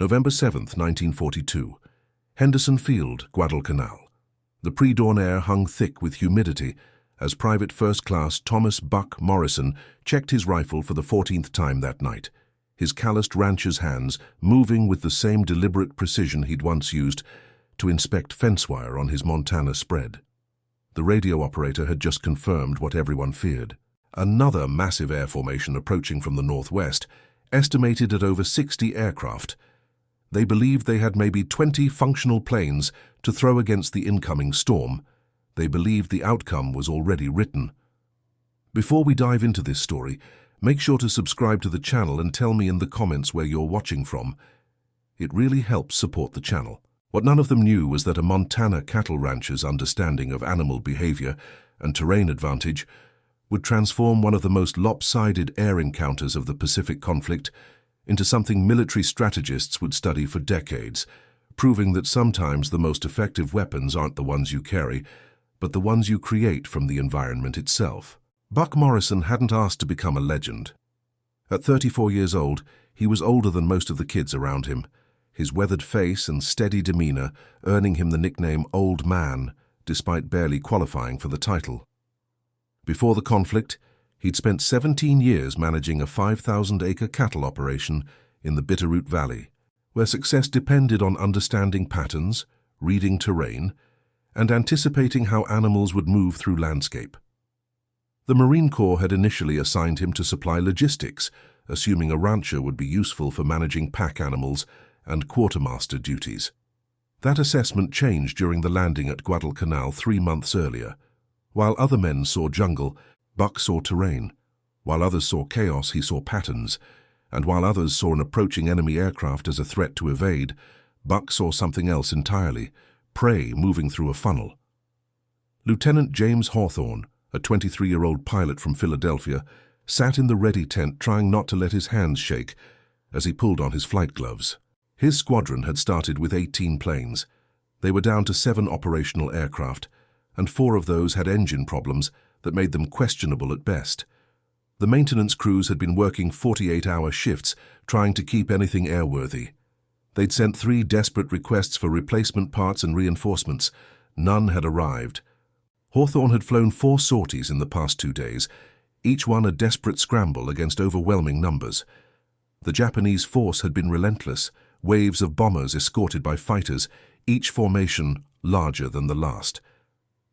November 7, 1942. Henderson Field, Guadalcanal. The pre-dawn air hung thick with humidity as Private First Class Thomas "Buck" Morrison checked his rifle for the 14th time that night, his calloused rancher's hands moving with the same deliberate precision he'd once used to inspect fence wire on his Montana spread. The radio operator had just confirmed what everyone feared. Another massive air formation approaching from the northwest, estimated at over 60 aircraft. They believed they had maybe 20 functional planes to throw against the incoming storm. They believed the outcome was already written. Before we dive into this story, make sure to subscribe to the channel and tell me in the comments where you're watching from. It really helps support the channel. What none of them knew was that a Montana cattle rancher's understanding of animal behavior and terrain advantage would transform one of the most lopsided air encounters of the Pacific conflict into something military strategists would study for decades, proving that sometimes the most effective weapons aren't the ones you carry, but the ones you create from the environment itself. Buck Morrison hadn't asked to become a legend. At 34 years old, he was older than most of the kids around him, his weathered face and steady demeanor earning him the nickname Old Man, despite barely qualifying for the title. Before the conflict, he'd spent 17 years managing a 5,000-acre cattle operation in the Bitterroot Valley, where success depended on understanding patterns, reading terrain, and anticipating how animals would move through landscape. The Marine Corps had initially assigned him to supply logistics, assuming a rancher would be useful for managing pack animals and quartermaster duties. That assessment changed during the landing at Guadalcanal 3 months earlier. While other men saw jungle, Buck saw terrain. While others saw chaos, he saw patterns. And while others saw an approaching enemy aircraft as a threat to evade, Buck saw something else entirely: prey moving through a funnel. Lieutenant James Hawthorne, a 23-year-old pilot from Philadelphia, sat in the ready tent trying not to let his hands shake as he pulled on his flight gloves. His squadron had started with 18 planes. They were down to 7 operational aircraft, and 4 of those had engine problems that made them questionable at best. The maintenance crews had been working 48-hour shifts trying to keep anything airworthy. They'd sent 3 desperate requests for replacement parts and reinforcements. None had arrived. Hawthorne had flown 4 sorties in the past 2 days, each one a desperate scramble against overwhelming numbers. The Japanese force had been relentless, waves of bombers escorted by fighters, each formation larger than the last.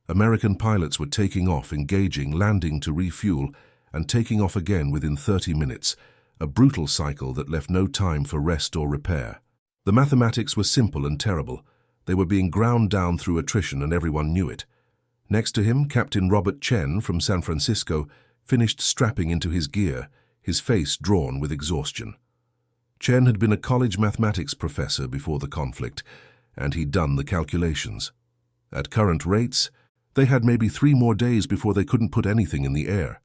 American pilots were taking off, engaging, landing to refuel, and taking off again within 30 minutes, a brutal cycle that left no time for rest or repair. The mathematics were simple and terrible. They were being ground down through attrition, and everyone knew it. Next to him, Captain Robert Chen from San Francisco finished strapping into his gear, his face drawn with exhaustion. Chen had been a college mathematics professor before the conflict, and he'd done the calculations. At current rates, they had maybe 3 more days before they couldn't put anything in the air.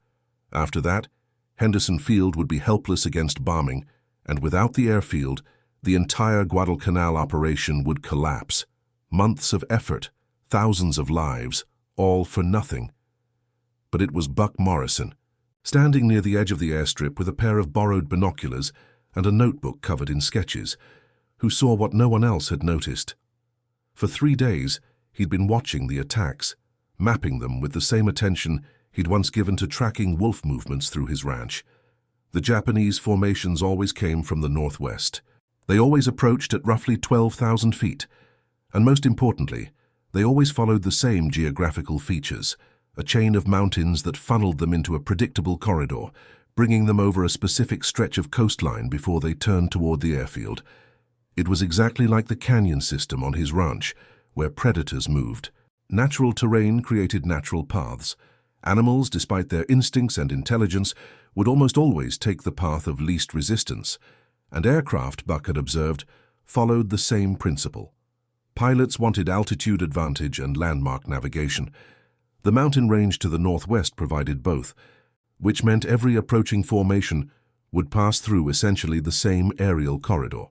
After that, Henderson Field would be helpless against bombing, and without the airfield, the entire Guadalcanal operation would collapse. Months of effort, thousands of lives, all for nothing. But it was Buck Morrison, standing near the edge of the airstrip with a pair of borrowed binoculars and a notebook covered in sketches, who saw what no one else had noticed. For 3 days, he'd been watching the attacks, mapping them with the same attention he'd once given to tracking wolf movements through his ranch. The Japanese formations always came from the northwest. They always approached at roughly 12,000 feet, and most importantly, they always followed the same geographical features, a chain of mountains that funneled them into a predictable corridor, bringing them over a specific stretch of coastline before they turned toward the airfield. It was exactly like the canyon system on his ranch, where predators moved. Natural terrain created natural paths. Animals, despite their instincts and intelligence, would almost always take the path of least resistance, and aircraft, Buck had observed, followed the same principle. Pilots wanted altitude advantage and landmark navigation. The mountain range to the northwest provided both, which meant every approaching formation would pass through essentially the same aerial corridor.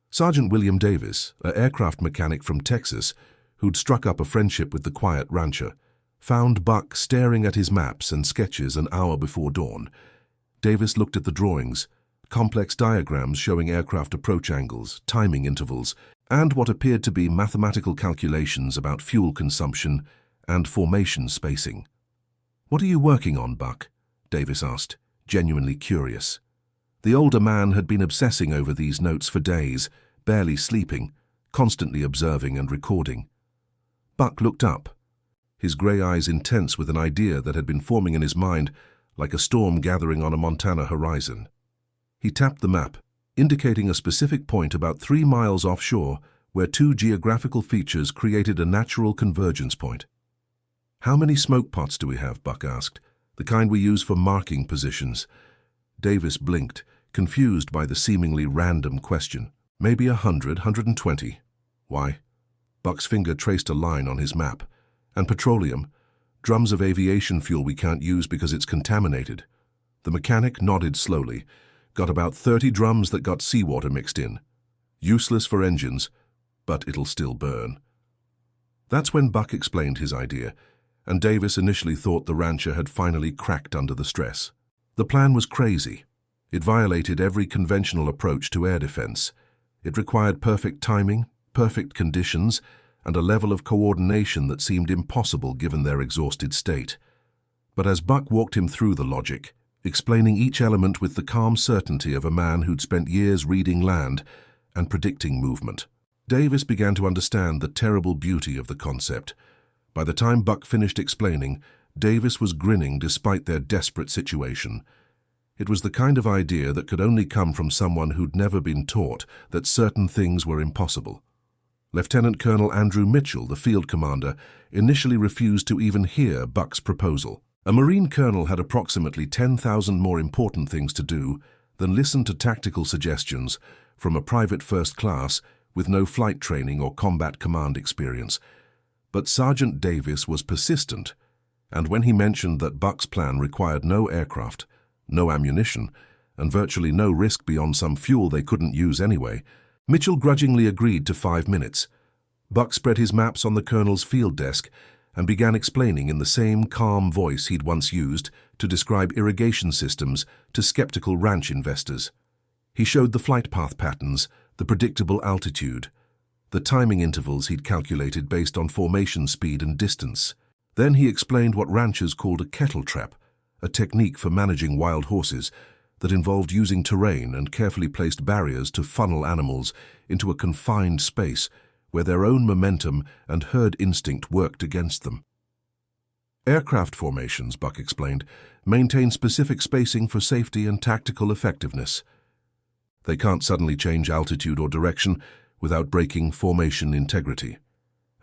Sergeant William Davis, an aircraft mechanic from Texas, who'd struck up a friendship with the quiet rancher, found Buck staring at his maps and sketches an hour before dawn. Davis looked at the drawings, complex diagrams showing aircraft approach angles, timing intervals, and what appeared to be mathematical calculations about fuel consumption and formation spacing. "What are you working on, Buck?" Davis asked, genuinely curious. The older man had been obsessing over these notes for days, barely sleeping, constantly observing and recording. Buck looked up, his grey eyes intense with an idea that had been forming in his mind like a storm gathering on a Montana horizon. He tapped the map, indicating a specific point about 3 miles offshore where 2 geographical features created a natural convergence point. "How many smoke pots do we have?" Buck asked. "The kind we use for marking positions." Davis blinked, confused by the seemingly random question. "Maybe 100, 120. Why?" Buck's finger traced a line on his map. "And petroleum. Drums of aviation fuel we can't use because it's contaminated." The mechanic nodded slowly. "Got about 30 drums that got seawater mixed in. Useless for engines, but it'll still burn." That's when Buck explained his idea, and Davis initially thought the rancher had finally cracked under the stress. The plan was crazy. It violated every conventional approach to air defense. It required perfect timing, perfect conditions, and a level of coordination that seemed impossible given their exhausted state. But as Buck walked him through the logic, explaining each element with the calm certainty of a man who'd spent years reading land and predicting movement, Davis began to understand the terrible beauty of the concept. By the time Buck finished explaining, Davis was grinning despite their desperate situation. It was the kind of idea that could only come from someone who'd never been taught that certain things were impossible. Lieutenant Colonel Andrew Mitchell, the field commander, initially refused to even hear Buck's proposal. A Marine colonel had approximately 10,000 more important things to do than listen to tactical suggestions from a private first class with no flight training or combat command experience. But Sergeant Davis was persistent, and when he mentioned that Buck's plan required no aircraft, no ammunition, and virtually no risk beyond some fuel they couldn't use anyway, Mitchell grudgingly agreed to 5 minutes. Buck spread his maps on the colonel's field desk and began explaining in the same calm voice he'd once used to describe irrigation systems to skeptical ranch investors. He showed the flight path patterns, the predictable altitude, the timing intervals he'd calculated based on formation speed and distance. Then he explained what ranchers called a kettle trap, a technique for managing wild horses that involved using terrain and carefully placed barriers to funnel animals into a confined space where their own momentum and herd instinct worked against them. Aircraft formations, Buck explained, maintain specific spacing for safety and tactical effectiveness. They can't suddenly change altitude or direction without breaking formation integrity.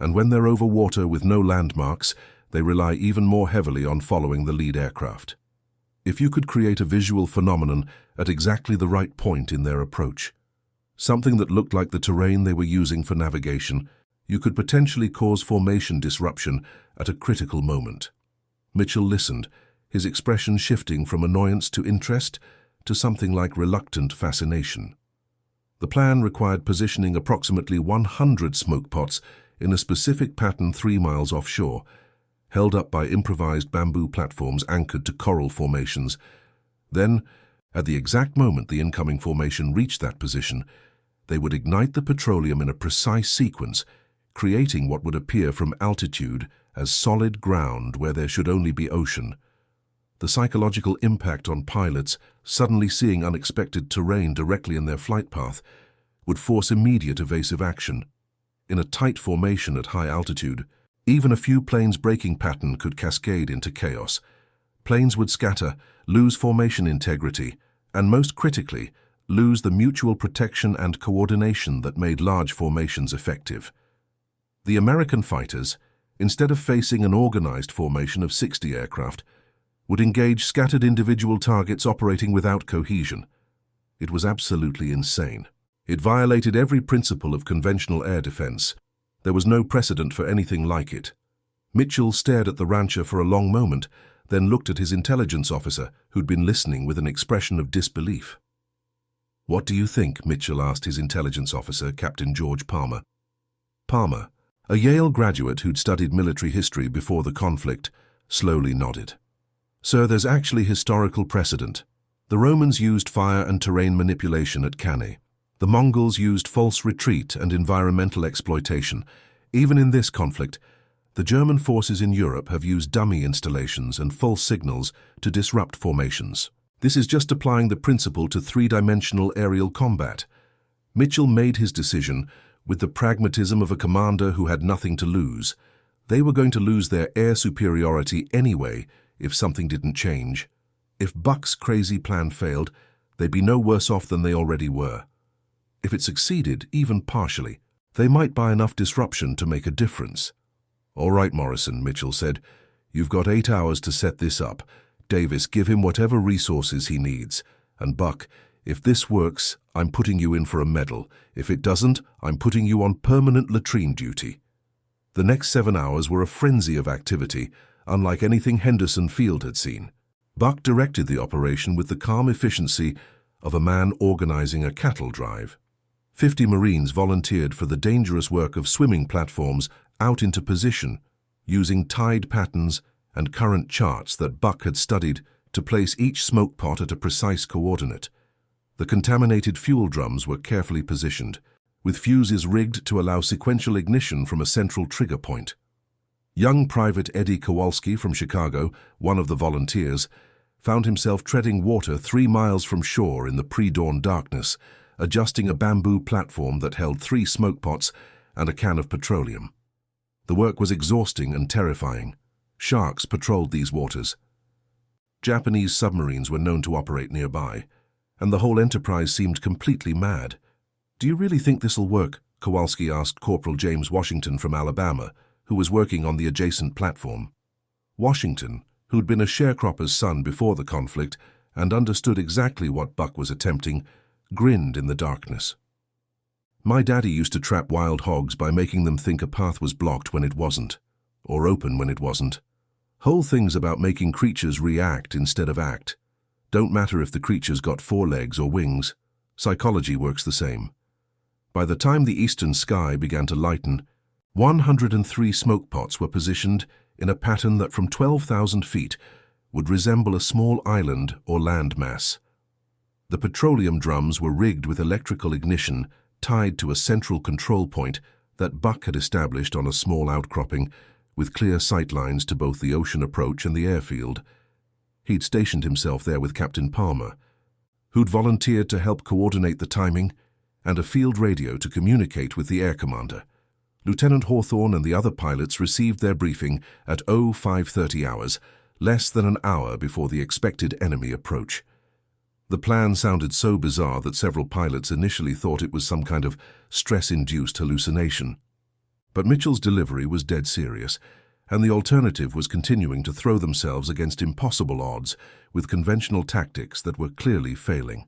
And when they're over water with no landmarks, they rely even more heavily on following the lead aircraft. If you could create a visual phenomenon at exactly the right point in their approach, something that looked like the terrain they were using for navigation, you could potentially cause formation disruption at a critical moment. Mitchell listened, his expression shifting from annoyance to interest to something like reluctant fascination. The plan required positioning approximately 100 smoke pots in a specific pattern 3 miles offshore, held up by improvised bamboo platforms anchored to coral formations. Then, at the exact moment the incoming formation reached that position, they would ignite the petroleum in a precise sequence, creating what would appear from altitude as solid ground where there should only be ocean. The psychological impact on pilots, suddenly seeing unexpected terrain directly in their flight path, would force immediate evasive action. In a tight formation at high altitude, even a few planes' braking pattern could cascade into chaos. Planes would scatter, lose formation integrity, and most critically, lose the mutual protection and coordination that made large formations effective. The American fighters, instead of facing an organized formation of 60 aircraft, would engage scattered individual targets operating without cohesion. It was absolutely insane. It violated every principle of conventional air defense. There was no precedent for anything like it. Mitchell stared at the rancher for a long moment, then looked at his intelligence officer, who'd been listening with an expression of disbelief. "What do you think?" Mitchell asked his intelligence officer, Captain George Palmer. Palmer, a Yale graduate who'd studied military history before the conflict, slowly nodded. "Sir, there's actually historical precedent. The Romans used fire and terrain manipulation at Cannae. The Mongols used false retreat and environmental exploitation. Even in this conflict, the German forces in Europe have used dummy installations and false signals to disrupt formations. This is just applying the principle to three-dimensional aerial combat. Mitchell made his decision with the pragmatism of a commander who had nothing to lose. They were going to lose their air superiority anyway if something didn't change. If Buck's crazy plan failed, they'd be no worse off than they already were. If it succeeded, even partially, they might buy enough disruption to make a difference. "All right, Morrison," Mitchell said. "You've got 8 hours to set this up. Davis, give him whatever resources he needs. And Buck, if this works, I'm putting you in for a medal. If it doesn't, I'm putting you on permanent latrine duty." The next 7 hours were a frenzy of activity, unlike anything Henderson Field had seen. Buck directed the operation with the calm efficiency of a man organizing a cattle drive. 50 Marines volunteered for the dangerous work of swimming platforms out into position, using tide patterns and current charts that Buck had studied to place each smoke pot at a precise coordinate. The contaminated fuel drums were carefully positioned, with fuses rigged to allow sequential ignition from a central trigger point. Young Private Eddie Kowalski from Chicago, one of the volunteers, found himself treading water 3 miles from shore in the pre-dawn darkness, adjusting a bamboo platform that held 3 smoke pots and a can of petroleum. The work was exhausting and terrifying. Sharks patrolled these waters. Japanese submarines were known to operate nearby, and the whole enterprise seemed completely mad. "Do you really think this'll work?" Kowalski asked Corporal James Washington from Alabama, who was working on the adjacent platform. Washington, who'd been a sharecropper's son before the conflict and understood exactly what Buck was attempting, grinned in the darkness. "My daddy used to trap wild hogs by making them think a path was blocked when it wasn't, or open when it wasn't. Whole thing's about making creatures react instead of act. Don't matter if the creature's got 4 legs or wings. Psychology works the same." By the time the eastern sky began to lighten, 103 smoke pots were positioned in a pattern that from 12,000 feet would resemble a small island or land mass. The petroleum drums were rigged with electrical ignition tied to a central control point that Buck had established on a small outcropping, with clear sight lines to both the ocean approach and the airfield. He'd stationed himself there with Captain Palmer, who'd volunteered to help coordinate the timing, and a field radio to communicate with the air commander. Lieutenant Hawthorne and the other pilots received their briefing at 0530 hours, less than an hour before the expected enemy approach. The plan sounded so bizarre that several pilots initially thought it was some kind of stress-induced hallucination. But Mitchell's delivery was dead serious, and the alternative was continuing to throw themselves against impossible odds with conventional tactics that were clearly failing.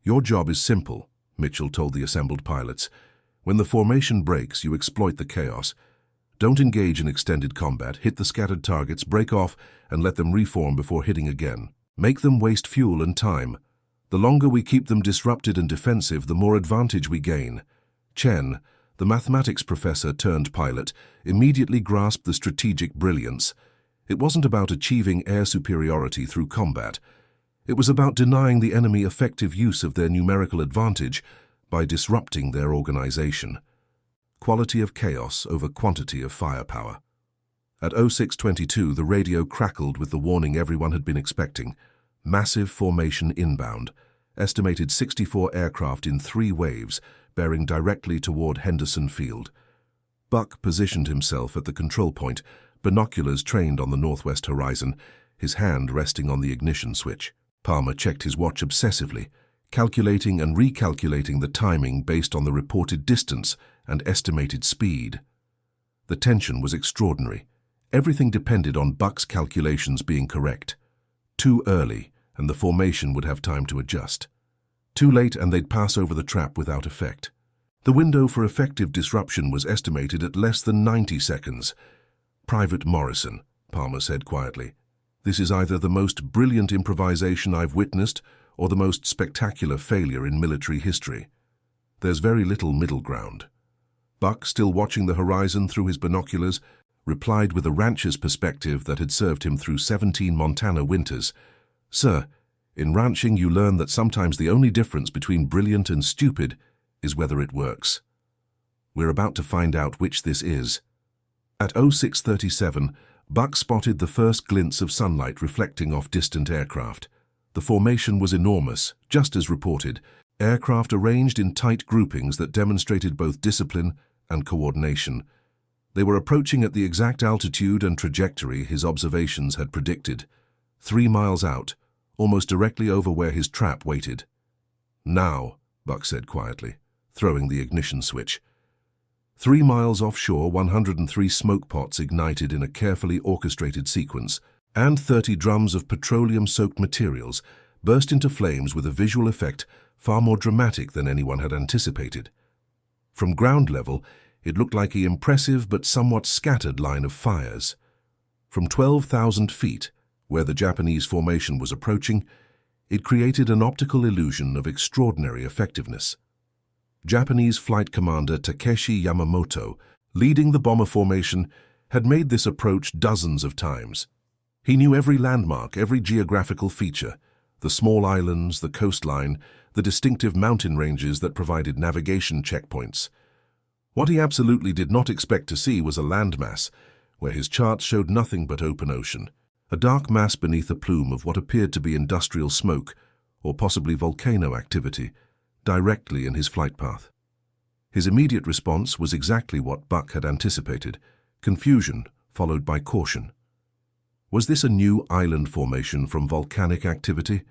"Your job is simple," Mitchell told the assembled pilots. "When the formation breaks, you exploit the chaos. Don't engage in extended combat, hit the scattered targets, break off, and let them reform before hitting again. Make them waste fuel and time. The longer we keep them disrupted and defensive, the more advantage we gain." Chen, the mathematics professor turned pilot, immediately grasped the strategic brilliance. It wasn't about achieving air superiority through combat. It was about denying the enemy effective use of their numerical advantage by disrupting their organization. Quality of chaos over quantity of firepower. At 0622, the radio crackled with the warning everyone had been expecting. Massive formation inbound. Estimated 64 aircraft in 3 waves, bearing directly toward Henderson Field. Buck positioned himself at the control point, binoculars trained on the northwest horizon, his hand resting on the ignition switch. Palmer checked his watch obsessively, calculating and recalculating the timing based on the reported distance and estimated speed. The tension was extraordinary. Everything depended on Buck's calculations being correct. Too early, and the formation would have time to adjust. Too late, and they'd pass over the trap without effect. The window for effective disruption was estimated at less than 90 seconds. "Private Morrison," Palmer said quietly, "this is either the most brilliant improvisation I've witnessed or the most spectacular failure in military history. There's very little middle ground." Buck, still watching the horizon through his binoculars, replied with a rancher's perspective that had served him through 17 Montana winters. "Sir, In ranching, you learn that sometimes the only difference between brilliant and stupid is whether it works. We're about to find out which this is. At 06:37, Buck spotted the first glints of sunlight reflecting off distant aircraft. The formation was enormous, just as reported, aircraft arranged in tight groupings that demonstrated both discipline and coordination. They were approaching at the exact altitude and trajectory his observations had predicted. 3 miles out, almost directly over where his trap waited. "Now," Buck said quietly, throwing the ignition switch. 3 miles offshore, 103 smoke pots ignited in a carefully orchestrated sequence, and 30 drums of petroleum-soaked materials burst into flames with a visual effect far more dramatic than anyone had anticipated. From ground level, it looked like an impressive but somewhat scattered line of fires. From 12,000 feet, where the Japanese formation was approaching, it created an optical illusion of extraordinary effectiveness. Japanese Flight Commander Takeshi Yamamoto, leading the bomber formation, had made this approach dozens of times. He knew every landmark, every geographical feature, the small islands, the coastline, the distinctive mountain ranges that provided navigation checkpoints. What he absolutely did not expect to see was a landmass, where his charts showed nothing but open ocean, a dark mass beneath a plume of what appeared to be industrial smoke, or possibly volcano activity, directly in his flight path. His immediate response was exactly what Buck had anticipated: confusion followed by caution. Was this a new island formation from volcanic activity?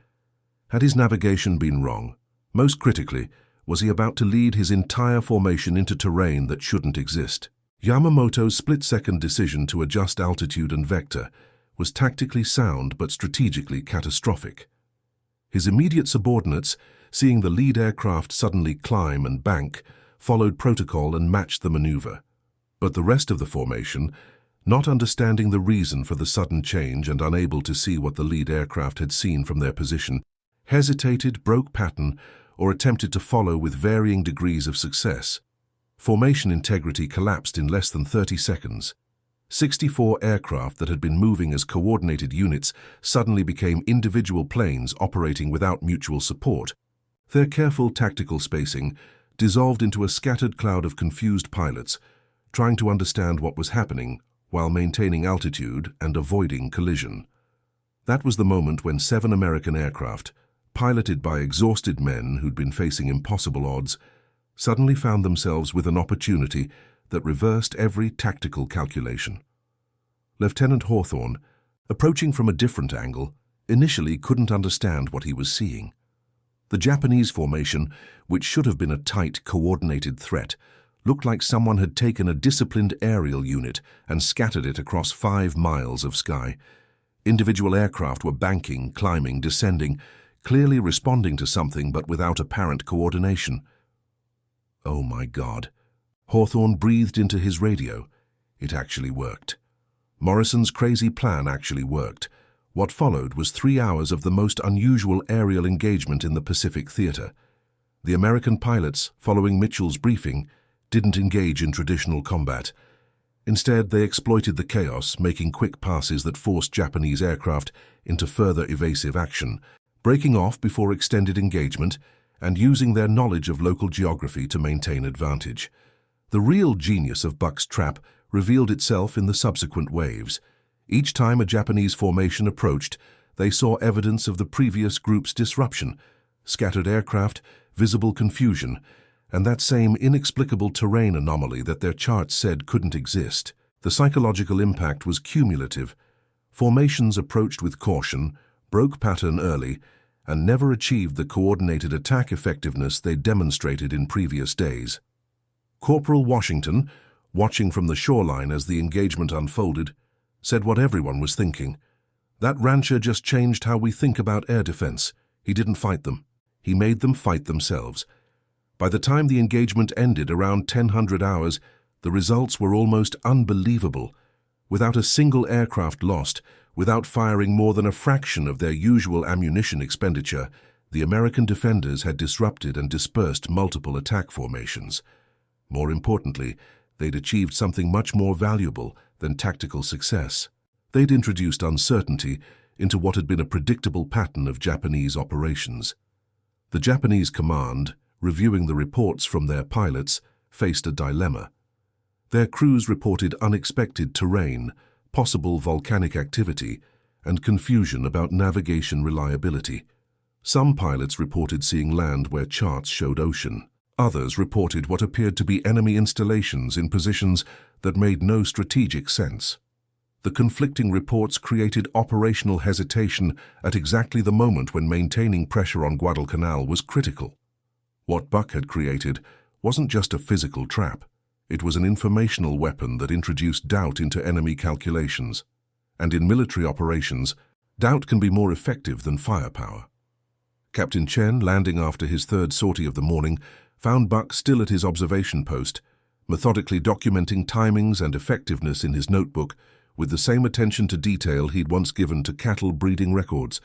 Had his navigation been wrong? Most critically, was he about to lead his entire formation into terrain that shouldn't exist? Yamamoto's split-second decision to adjust altitude and vector was tactically sound but strategically catastrophic. His immediate subordinates, seeing the lead aircraft suddenly climb and bank, followed protocol and matched the maneuver. But the rest of the formation, not understanding the reason for the sudden change and unable to see what the lead aircraft had seen from their position, hesitated, broke pattern, or attempted to follow with varying degrees of success. Formation integrity collapsed in less than 30 seconds. 64 aircraft that had been moving as coordinated units suddenly became individual planes operating without mutual support. Their careful tactical spacing dissolved into a scattered cloud of confused pilots, trying to understand what was happening while maintaining altitude and avoiding collision. That was the moment when 7 American aircraft, piloted by exhausted men who'd been facing impossible odds, suddenly found themselves with an opportunity that reversed every tactical calculation. Lieutenant Hawthorne, approaching from a different angle, initially couldn't understand what he was seeing. The Japanese formation, which should have been a tight, coordinated threat, looked like someone had taken a disciplined aerial unit and scattered it across 5 miles of sky. Individual aircraft were banking, climbing, descending, clearly responding to something but without apparent coordination. Oh my God. Hawthorne breathed into his radio. It actually worked. Morrison's crazy plan actually worked. What followed was 3 hours of the most unusual aerial engagement in the Pacific theater. The American pilots, following Mitchell's briefing, didn't engage in traditional combat. Instead, they exploited the chaos, making quick passes that forced Japanese aircraft into further evasive action, breaking off before extended engagement, and using their knowledge of local geography to maintain advantage. The real genius of Buck's trap revealed itself in the subsequent waves. Each time a Japanese formation approached, they saw evidence of the previous group's disruption: scattered aircraft, visible confusion, and that same inexplicable terrain anomaly that their charts said couldn't exist. The psychological impact was cumulative. Formations approached with caution, broke pattern early, and never achieved the coordinated attack effectiveness they demonstrated in previous days. Corporal Washington, watching from the shoreline as the engagement unfolded, said what everyone was thinking. That rancher just changed how we think about air defense. He didn't fight them. He made them fight themselves. By the time the engagement ended around 1000 hours, the results were almost unbelievable. Without a single aircraft lost, without firing more than a fraction of their usual ammunition expenditure, the American defenders had disrupted and dispersed multiple attack formations. More importantly, they'd achieved something much more valuable than tactical success. They'd introduced uncertainty into what had been a predictable pattern of Japanese operations. The Japanese command, reviewing the reports from their pilots, faced a dilemma. Their crews reported unexpected terrain, possible volcanic activity, and confusion about navigation reliability. Some pilots reported seeing land where charts showed ocean. Others reported what appeared to be enemy installations in positions that made no strategic sense. The conflicting reports created operational hesitation at exactly the moment when maintaining pressure on Guadalcanal was critical. What Buck had created wasn't just a physical trap. It was an informational weapon that introduced doubt into enemy calculations. And in military operations, doubt can be more effective than firepower. Captain Chen, landing after his third sortie of the morning, found Buck still at his observation post, methodically documenting timings and effectiveness in his notebook with the same attention to detail he'd once given to cattle breeding records.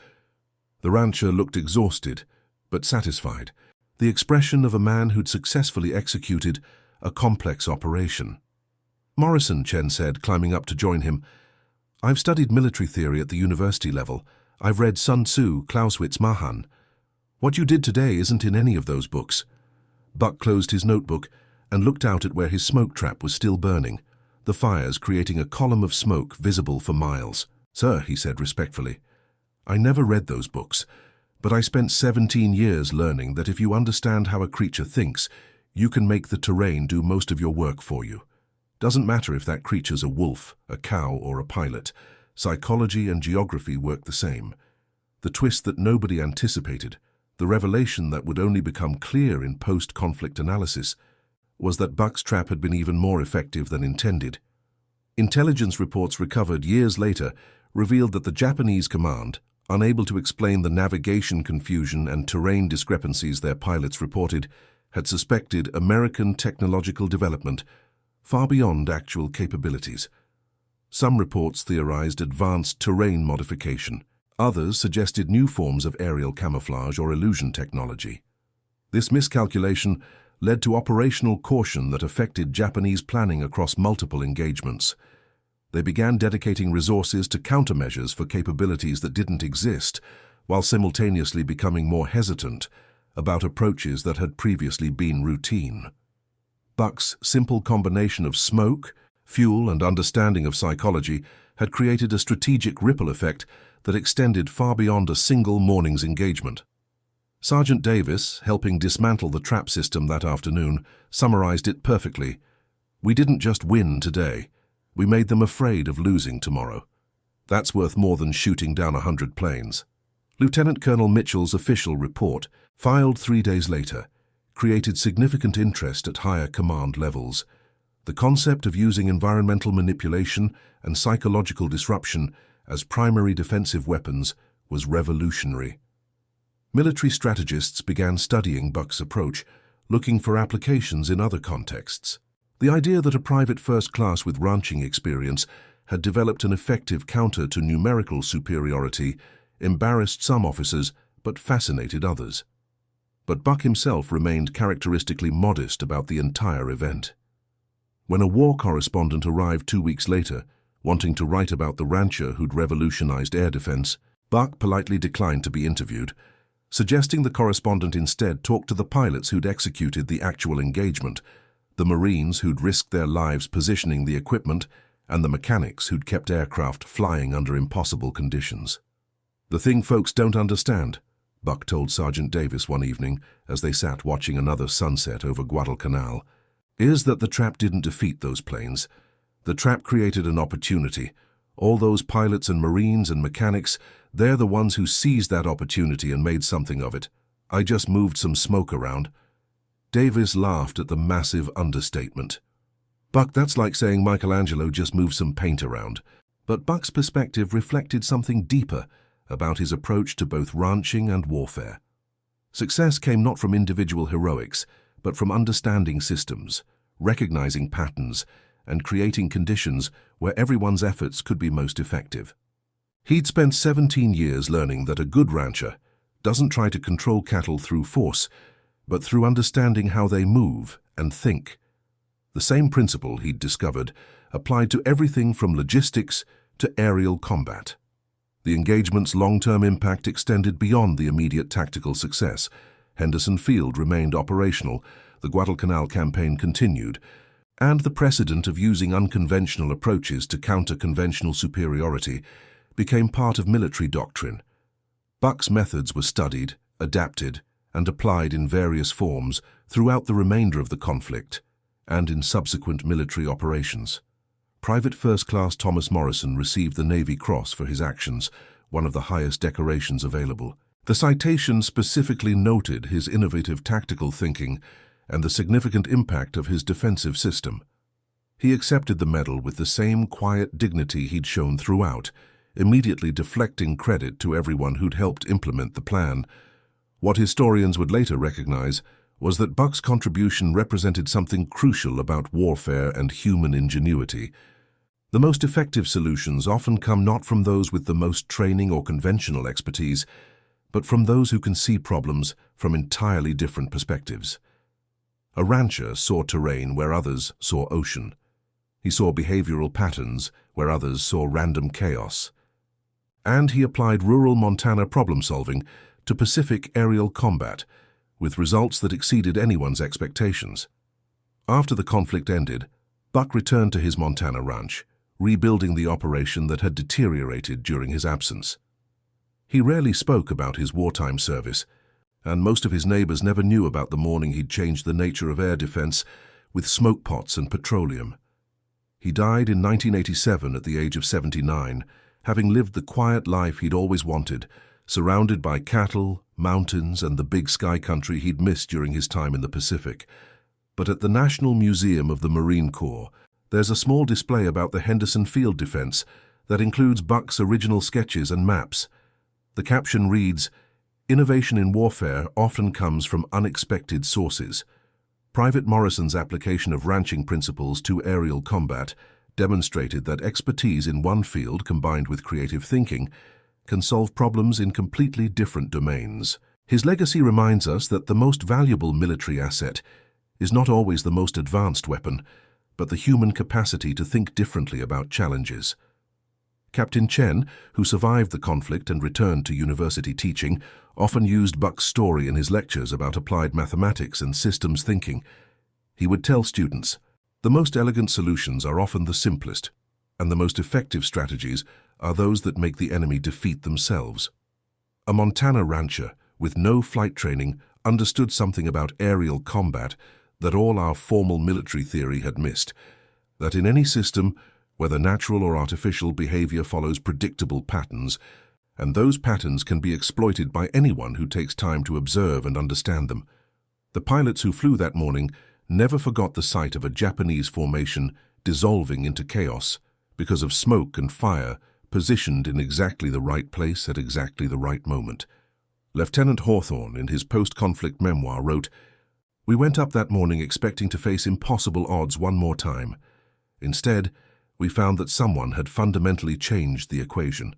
The rancher looked exhausted, but satisfied, the expression of a man who'd successfully executed a complex operation. "Morrison," Chen said, climbing up to join him, "I've studied military theory at the university level. I've read Sun Tzu, Clausewitz, Mahan. What you did today isn't in any of those books." Buck closed his notebook and looked out at where his smoke trap was still burning, the fires creating a column of smoke visible for miles. "Sir," he said respectfully, "I never read those books, but I spent 17 years learning that if you understand how a creature thinks, you can make the terrain do most of your work for you. Doesn't matter if that creature's a wolf, a cow, or a pilot. Psychology and geography work the same. The twist that nobody anticipated, the revelation that would only become clear in post-conflict analysis, was that Buck's trap had been even more effective than intended. Intelligence reports recovered years later revealed that the Japanese command, unable to explain the navigation confusion and terrain discrepancies their pilots reported, had suspected American technological development far beyond actual capabilities. Some reports theorized advanced terrain modification. Others suggested new forms of aerial camouflage or illusion technology. This miscalculation led to operational caution that affected Japanese planning across multiple engagements. They began dedicating resources to countermeasures for capabilities that didn't exist, while simultaneously becoming more hesitant about approaches that had previously been routine. Buck's simple combination of smoke, fuel, and understanding of psychology had created a strategic ripple effect that extended far beyond a single morning's engagement. Sergeant Davis, helping dismantle the trap system that afternoon, summarized it perfectly. "We didn't just win today. We made them afraid of losing tomorrow. That's worth more than shooting down 100 planes." Lieutenant Colonel Mitchell's official report, filed 3 days later, created significant interest at higher command levels. The concept of using environmental manipulation and psychological disruption as primary defensive weapons was revolutionary. Military strategists began studying Buck's approach, looking for applications in other contexts. The idea that a private first class with ranching experience had developed an effective counter to numerical superiority embarrassed some officers but fascinated others. But Buck himself remained characteristically modest about the entire event. When a war correspondent arrived 2 weeks later, wanting to write about the rancher who'd revolutionized air defense, Buck politely declined to be interviewed, suggesting the correspondent instead talk to the pilots who'd executed the actual engagement, the Marines who'd risked their lives positioning the equipment, and the mechanics who'd kept aircraft flying under impossible conditions. "The thing folks don't understand," Buck told Sergeant Davis one evening as they sat watching another sunset over Guadalcanal, "is that the trap didn't defeat those planes. The trap created an opportunity. All those pilots and Marines and mechanics, they're the ones who seized that opportunity and made something of it. I just moved some smoke around." Davis laughed at the massive understatement. "Buck, that's like saying Michelangelo just moved some paint around." But Buck's perspective reflected something deeper about his approach to both ranching and warfare. Success came not from individual heroics, but from understanding systems, recognizing patterns, and creating conditions where everyone's efforts could be most effective. He'd spent 17 years learning that a good rancher doesn't try to control cattle through force, but through understanding how they move and think. The same principle he'd discovered applied to everything from logistics to aerial combat. The engagement's long-term impact extended beyond the immediate tactical success. Henderson Field remained operational, the Guadalcanal campaign continued, and the precedent of using unconventional approaches to counter conventional superiority became part of military doctrine. Buck's methods were studied, adapted, and applied in various forms throughout the remainder of the conflict and in subsequent military operations. Private First Class Thomas Morrison received the Navy Cross for his actions, one of the highest decorations available. The citation specifically noted his innovative tactical thinking and the significant impact of his defensive system. He accepted the medal with the same quiet dignity he'd shown throughout, immediately deflecting credit to everyone who'd helped implement the plan. What historians would later recognize was that Buck's contribution represented something crucial about warfare and human ingenuity. The most effective solutions often come not from those with the most training or conventional expertise, but from those who can see problems from entirely different perspectives. A rancher saw terrain where others saw ocean. He saw behavioral patterns where others saw random chaos. And he applied rural Montana problem-solving to Pacific aerial combat, with results that exceeded anyone's expectations. After the conflict ended, Buck returned to his Montana ranch, rebuilding the operation that had deteriorated during his absence. He rarely spoke about his wartime service, and most of his neighbors never knew about the morning he'd changed the nature of air defense with smoke pots and petroleum. He died in 1987 at the age of 79, having lived the quiet life he'd always wanted, surrounded by cattle, mountains, and the big sky country he'd missed during his time in the Pacific. But at the National Museum of the Marine Corps, there's a small display about the Henderson Field defense that includes Buck's original sketches and maps. The caption reads, "Innovation in warfare often comes from unexpected sources." Private Morrison's application of ranching principles to aerial combat demonstrated that expertise in one field combined with creative thinking can solve problems in completely different domains. His legacy reminds us that the most valuable military asset is not always the most advanced weapon, but the human capacity to think differently about challenges. Captain Chen, who survived the conflict and returned to university teaching, often used Buck's story in his lectures about applied mathematics and systems thinking. He would tell students, "The most elegant solutions are often the simplest, and the most effective strategies are those that make the enemy defeat themselves." A Montana rancher, with no flight training, understood something about aerial combat that all our formal military theory had missed, that in any system, whether natural or artificial, behavior follows predictable patterns, and those patterns can be exploited by anyone who takes time to observe and understand them. The pilots who flew that morning never forgot the sight of a Japanese formation dissolving into chaos because of smoke and fire positioned in exactly the right place at exactly the right moment. Lieutenant Hawthorne, in his post-conflict memoir, wrote, "We went up that morning expecting to face impossible odds one more time. Instead, we found that someone had fundamentally changed the equation.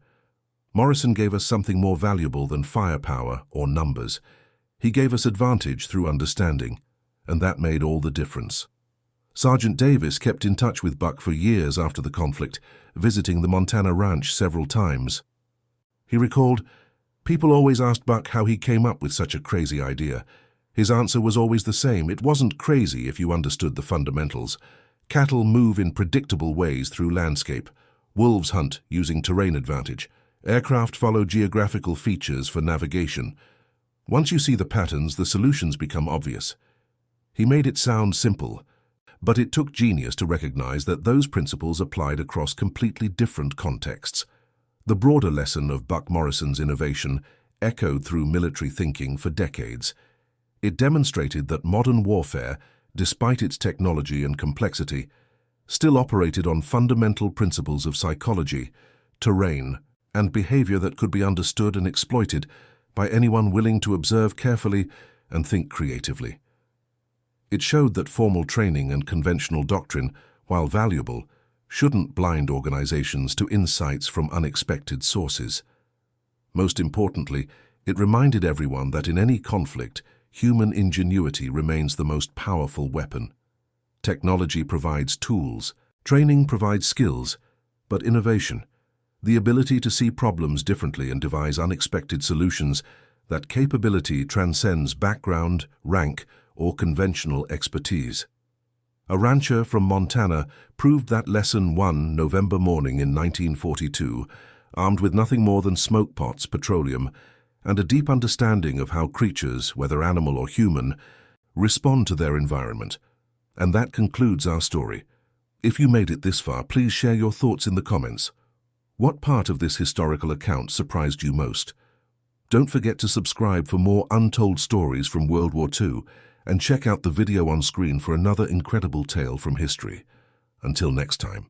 Morrison gave us something more valuable than firepower or numbers. He gave us advantage through understanding, and that made all the difference." Sergeant Davis kept in touch with Buck for years after the conflict, visiting the Montana ranch several times. He recalled, "People always asked Buck how he came up with such a crazy idea. His answer was always the same: it wasn't crazy if you understood the fundamentals. Cattle move in predictable ways through landscape. Wolves hunt using terrain advantage. Aircraft follow geographical features for navigation. Once you see the patterns, the solutions become obvious." He made it sound simple, but it took genius to recognize that those principles applied across completely different contexts. The broader lesson of Buck Morrison's innovation echoed through military thinking for decades. It demonstrated that modern warfare, despite its technology and complexity, still operated on fundamental principles of psychology, terrain, and behavior that could be understood and exploited by anyone willing to observe carefully and think creatively. It showed that formal training and conventional doctrine, while valuable, shouldn't blind organizations to insights from unexpected sources. Most importantly, it reminded everyone that in any conflict, human ingenuity remains the most powerful weapon. Technology provides tools, training provides skills, but innovation, The ability to see problems differently and devise unexpected solutions, that capability transcends background, rank, or conventional expertise. A rancher from Montana proved that lesson one November morning in 1942, armed with nothing more than smoke pots, petroleum, and a deep understanding of how creatures, whether animal or human, respond to their environment. And that concludes our story. If you made it this far, please share your thoughts in the comments. What part of this historical account surprised you most? Don't forget to subscribe for more untold stories from World War II and check out the video on screen for another incredible tale from history. Until next time.